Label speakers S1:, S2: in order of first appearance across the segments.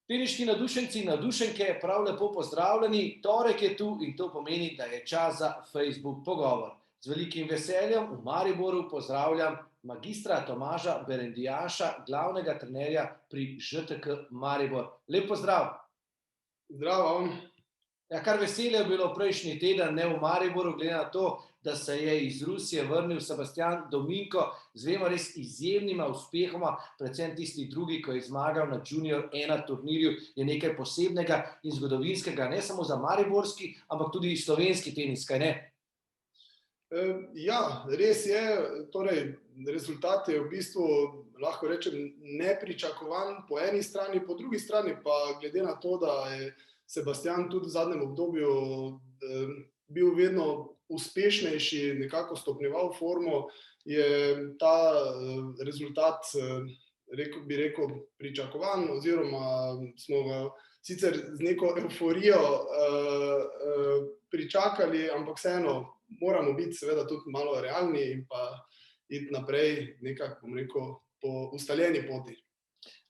S1: Teniški navdušenci in navdušenke, prav lepo pozdravljeni. Torek je tu in to pomeni, da je čas za Facebook pogovor. Z velikim veseljem v Mariboru pozdravljam magistra Tomaža Berendijaša, glavnega trenerja pri ŽTK Maribor. Lep pozdrav.
S2: Zdravo.
S1: Ja, kar veselje je bilo prejšnji teden, ne v Mariboru, glede na to, da se je iz Rusije vrnil Sebastian Dominko z dvema res izjemnima uspehoma, predvsem tisti drugi, ko je zmagal na Junior 1 turnirju, je nekaj posebnega in zgodovinskega, ne samo za mariborski, ampak tudi slovenski tenis, kaj ne?
S2: Ja, res je, torej rezultat je v bistvu, lahko rečem, nepričakovan po eni strani, po drugi strani pa glede na to, da je Sebastian tudi v zadnjem obdobju bil vedno uspešnejši, nekako stopnjeval formo, je ta rezultat, bi rekel, pričakovan, oziroma smo ga sicer z neko evforijo pričakali, ampak vseeno moramo biti seveda tudi malo realni in pa iti naprej nekako, bom rekel, po ustaljeni poti.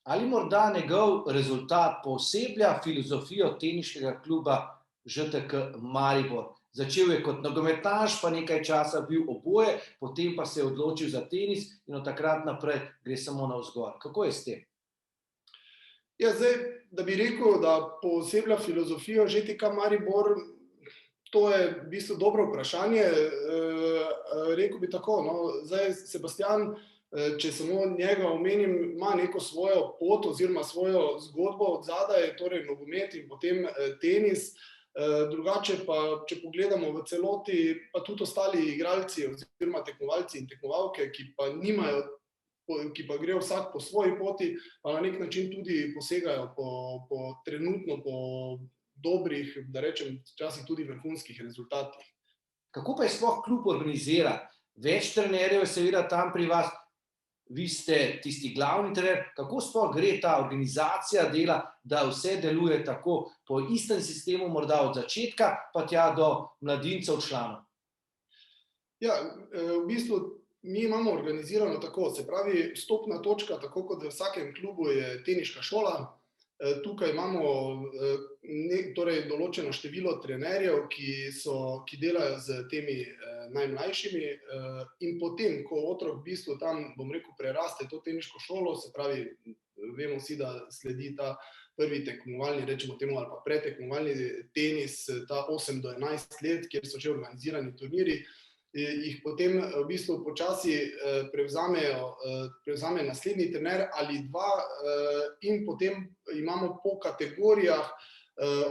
S1: Ali morda njegov rezultat pooseblja filozofijo teniškega kluba ŽTK Maribor? Začel je kot nogometaš, pa nekaj časa bil oboje, potem pa se je odločil za tenis in od takrat naprej gre samo navzgor. Kako je s tem?
S2: Ja, zdaj, da bi rekel, da pooseblja filozofijo ŽTK Maribor, to je v bistvu dobro vprašanje. Rekel bi tako, no, zdaj Sebastian, če samo njega omenim, ima neko svojo pot oziroma svojo zgodbo od zadaj, torej nogomet in potem tenis. Drugače pa, če pogledamo v celoti, pa tudi ostali igralci oziroma tekmovalci in tekmovalke, ki pa grejo vsak po svoji poti, pa na nek način tudi posegajo trenutno po dobrih, da rečem, včasih tudi vrhunskih rezultatih.
S1: Kako pa je sploh klub organizira? Več trenerjev je seveda tam pri vas, vi ste tisti glavni trener. Kako sploh gre ta organizacija dela, da vse deluje tako po istem sistemu, morda od začetka, pa tja do mladincev članov?
S2: Ja, v bistvu mi imamo organizirano tako, se pravi, vstopna točka, tako kot v vsakem klubu, je teniška šola. Tukaj imamo torej določeno število trenerjev, ki delajo z temi najmlajšimi, in potem, ko otrok v bistvu tam, bom rekel, preraste to teniško šolo, se pravi, vemo vsi, da sledi ta prvi tekmovalni, rečemo temu, ali pa pretekmovalni tenis, ta 8 do 11 let, kjer so že organizirani turnirji, jih potem v bistvu počasi prevzame naslednji trener ali dva, in potem imamo po kategorijah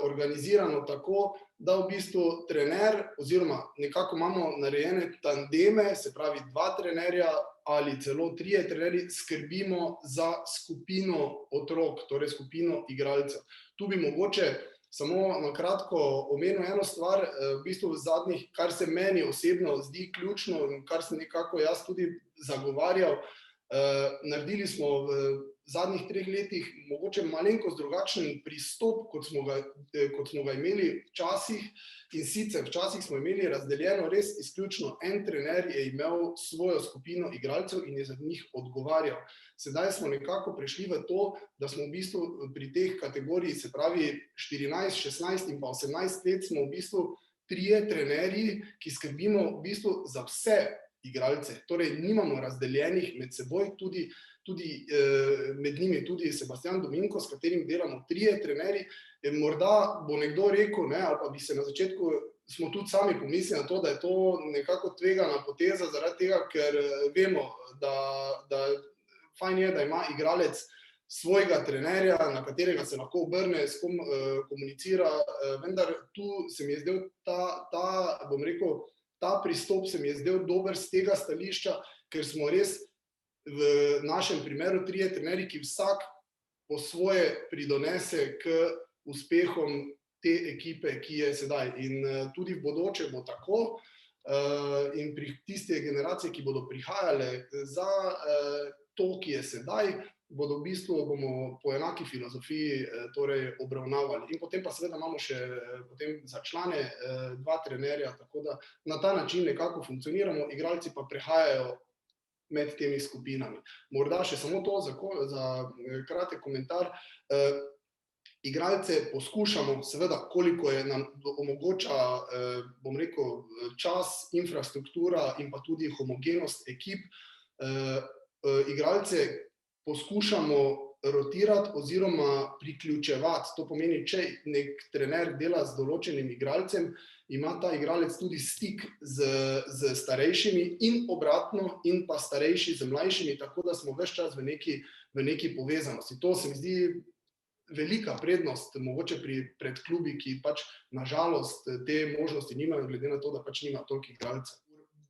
S2: organizirano tako, da v bistvu trener oziroma nekako imamo narejene tandeme, se pravi dva trenerja ali celo trije trenerji, skrbimo za skupino otrok, torej skupino igralcev. Tu bi mogoče samo na kratko omenil eno stvar, v bistvu v zadnjih, kar se meni osebno zdi ključno in kar sem nekako jaz tudi zagovarjal. Naredili smo v zadnjih 3 letih mogoče malenkost drugačen pristop, kot smo ga imeli včasih, in sicer včasih smo imeli razdeljeno res izključno en trener je imel svojo skupino igralcev in je za njih odgovarjal. Sedaj smo nekako prišli v to, da smo v bistvu pri teh kategoriji, se pravi 14, 16 in pa 18 let, smo v bistvu trije trenerji, ki skrbimo v bistvu za vse igralce. Torej nimamo razdeljenih med seboj, tudi med njimi tudi Sebastian Dominko, s katerim delamo trije trenerji. Morda bo nekdo rekel, ne, ali pa bi se na začetku, smo tudi sami pomislili na to, da je to nekako tvegana poteza, zaradi tega, ker vemo, da fajn je, da ima igralec svojega trenerja, na katerega se lahko obrne, s kom komunicira, vendar tu se mi je zdel bom rekel, ta pristop se mi je zdel dober z tega stališča, ker smo res v našem primeru trije trenerji, ki vsak po svoje pridonese k uspehom te ekipe, ki je sedaj. In tudi v bodoče bo tako, in pri tiste generacije, ki bodo prihajale za to, ki je sedaj, bomo po enaki filozofiji torej obravnavali. In potem pa seveda imamo še potem za člane dva trenerja, tako da na ta način nekako funkcioniramo, igralci pa prehajajo med temi skupinami. Morda še samo to za kratek komentar. igralce poskušamo, seveda, koliko je nam omogoča, bom rekel, čas, infrastruktura in pa tudi homogenost ekip, igralce poskušamo rotirati oziroma priključevati. To pomeni, če nek trener dela z določenim igralcem, ima ta igralec tudi stik z starejšimi in obratno, in pa starejši z mlajšimi, tako da smo ves čas v neki povezanosti. To se mi zdi velika prednost, mogoče pred klubi, ki pač nažalost te možnosti nimajo, glede na to, da pač nima toliko igralcev.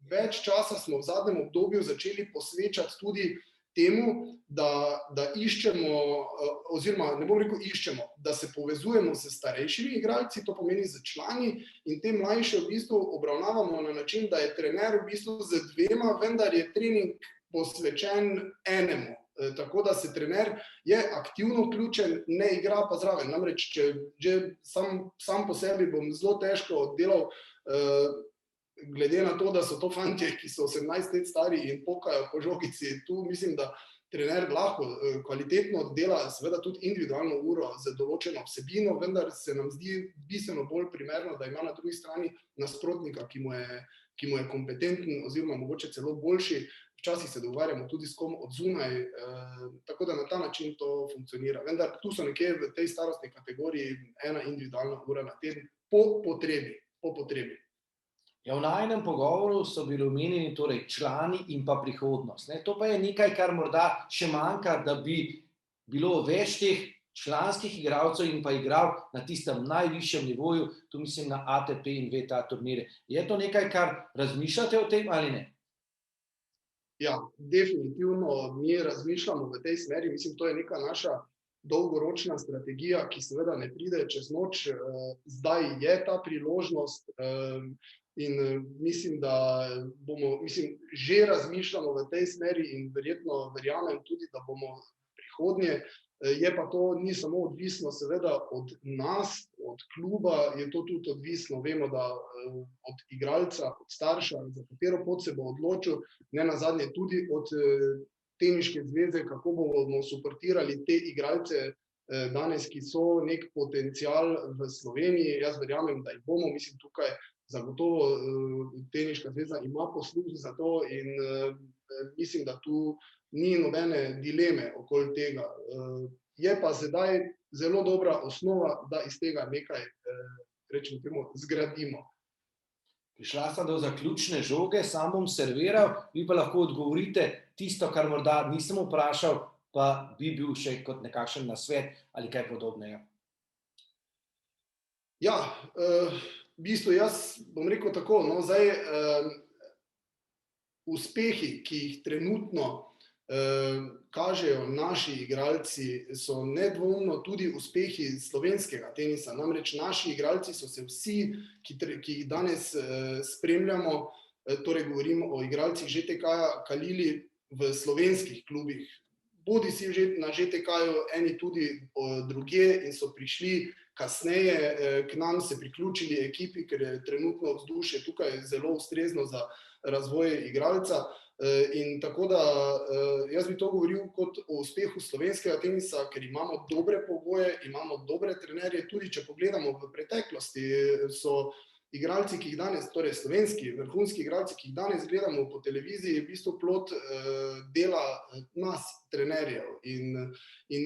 S2: Več časa smo v zadnjem obdobju začeli posvečati tudi temu, da iščemo, oziroma ne bom rekel iščemo, da se povezujemo s starejšimi igralci, to pomeni z člani, in te mlajše v bistvu obravnavamo na način, da je trener v bistvu z dvema, vendar je trening posvečen enemu. Tako da se trener je aktivno vključen, ne igra pa zraven. Namreč, če že sam po sebi bom zelo težko oddelal, glede na to, da so to fantje, ki so 18 let stari in pokajo po žogici, tu mislim, da trener lahko kvalitetno oddela, seveda tudi individualno uro z določeno vsebino, vendar se nam zdi bistveno bolj primerno, da ima na drugi strani nasprotnika, ki mu je kompetenten oziroma mogoče celo boljši. Včasih se dogovarjamo tudi s kom od zunaj, tako da na ta način to funkcionira. Vendar tu so nekje v tej starostni kategoriji ena individualna ura na teden po potrebi.
S1: Ja, v najinem pogovoru so bili omenjeni torej člani in pa prihodnost. To pa je nekaj, kar morda še manjka, da bi bilo več teh članskih igralcev in pa igral na tistem najvišjem nivoju, tu mislim na ATP in VTA turnire. Je to nekaj, kar razmišljate o tem ali ne?
S2: Ja, definitivno mi razmišljamo v tej smeri, mislim, to je neka naša dolgoročna strategija, ki seveda ne pride čez noč, zdaj je ta priložnost, in mislim, da že razmišljamo v tej smeri in verjetno verjamem tudi, da bomo prihodnje, je pa to ni samo odvisno seveda od nas, od kluba, je to tudi odvisno, vemo, da od igralca, od starša, za katero pot se bo odločil, ne nazadnje tudi od teniške zveze, kako bomo suportirali te igralce danes, ki so nek potencial v Sloveniji. Jaz verjamem, da jih bomo, mislim, tukaj zagotovo teniška zveza ima posluh za to in mislim, da tu ni nobene dileme okoli tega. Je pa sedaj zelo dobra osnova, da iz tega nekaj, rečemo temu, zgradimo.
S1: Prišla sta do zaključne žoge, sam bom serviral, vi pa lahko odgovorite tisto, kar morda nisem vprašal, pa bi bil še kot nekakšen nasvet ali kaj podobnega. Ja, v bistvu jaz bom rekel tako, no, zdaj uspehi, ki jih trenutno kažejo naši igralci, so nedvomno tudi uspehi slovenskega tenisa. Namreč naši igralci so se vsi, ki jih danes spremljamo, torej govorim o igralcih ŽTK-ja, kalili v slovenskih klubih. Bodisi na ŽTK-ju, eni tudi drugje in so prišli kasneje k nam, se priključili ekipi, ker je trenutno vzdušje tukaj zelo ustrezno za razvoj igralca. In tako da jaz bi to govoril kot o uspehu slovenskega tenisa, ker imamo dobre pogoje, imamo dobre trenerje, tudi če pogledamo v preteklosti, so igralci, ki jih danes, torej slovenski, vrhunski igralci, ki jih danes gledamo po televiziji, v bistvu plod dela nas, trenerjev. In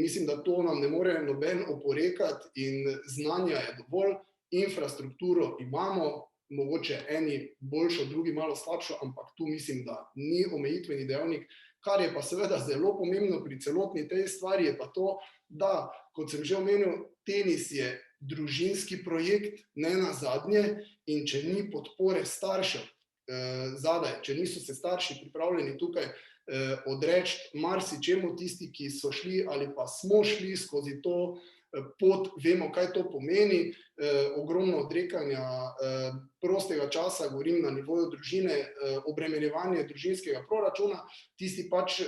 S1: mislim, da to nam ne more noben oporekati in znanja je dovolj, infrastrukturo imamo, mogoče eni boljšo, drugi malo slabšo, ampak tu mislim, da ni omejitveni dejavnik. Kar je pa seveda zelo pomembno pri celotni tej stvari, je pa to, da, kot sem že omenil, tenis je družinski projekt, ne nazadnje, in če ni podpore staršev zadaj, če niso se starši pripravljeni tukaj odreči marsičemu, tisti, ki so šli ali pa smo šli skozi to pot, vemo, kaj to pomeni, ogromno odrekanja prostega časa, govorim na nivoju družine, obremenjevanje družinskega proračuna, tisti pač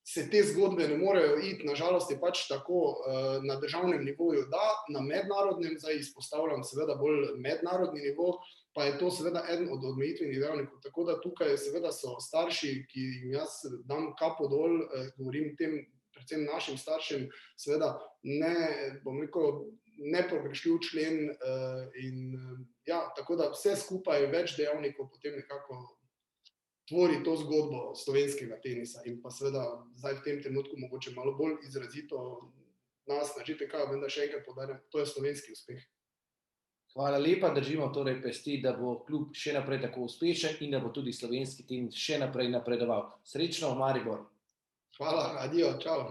S1: se te zgodbe ne morejo iti, nažalost je pač tako na državnem nivoju, da na mednarodnem, zdaj izpostavljam seveda bolj mednarodni nivo, pa je to seveda eden od omejitvenih dejavnikov. Tako da tukaj seveda so starši, ki jim jaz dam kapo dol, govorim tem
S2: predvsem našim staršem, seveda nepogrešljiv člen tako da vse skupaj več dejavnikov potem nekako tvori to zgodbo slovenskega tenisa in pa seveda zdaj v tem trenutku mogoče malo bolj izrazito nas na ŽTK, vendar še enkrat poudarjam, to je slovenski uspeh.
S1: Hvala lepa, držimo torej pesti, da bo klub še naprej tako uspešen in da bo tudi slovenski tenis še naprej napredoval. Srečno v Mariboru.
S2: Hvala, adijo, čau.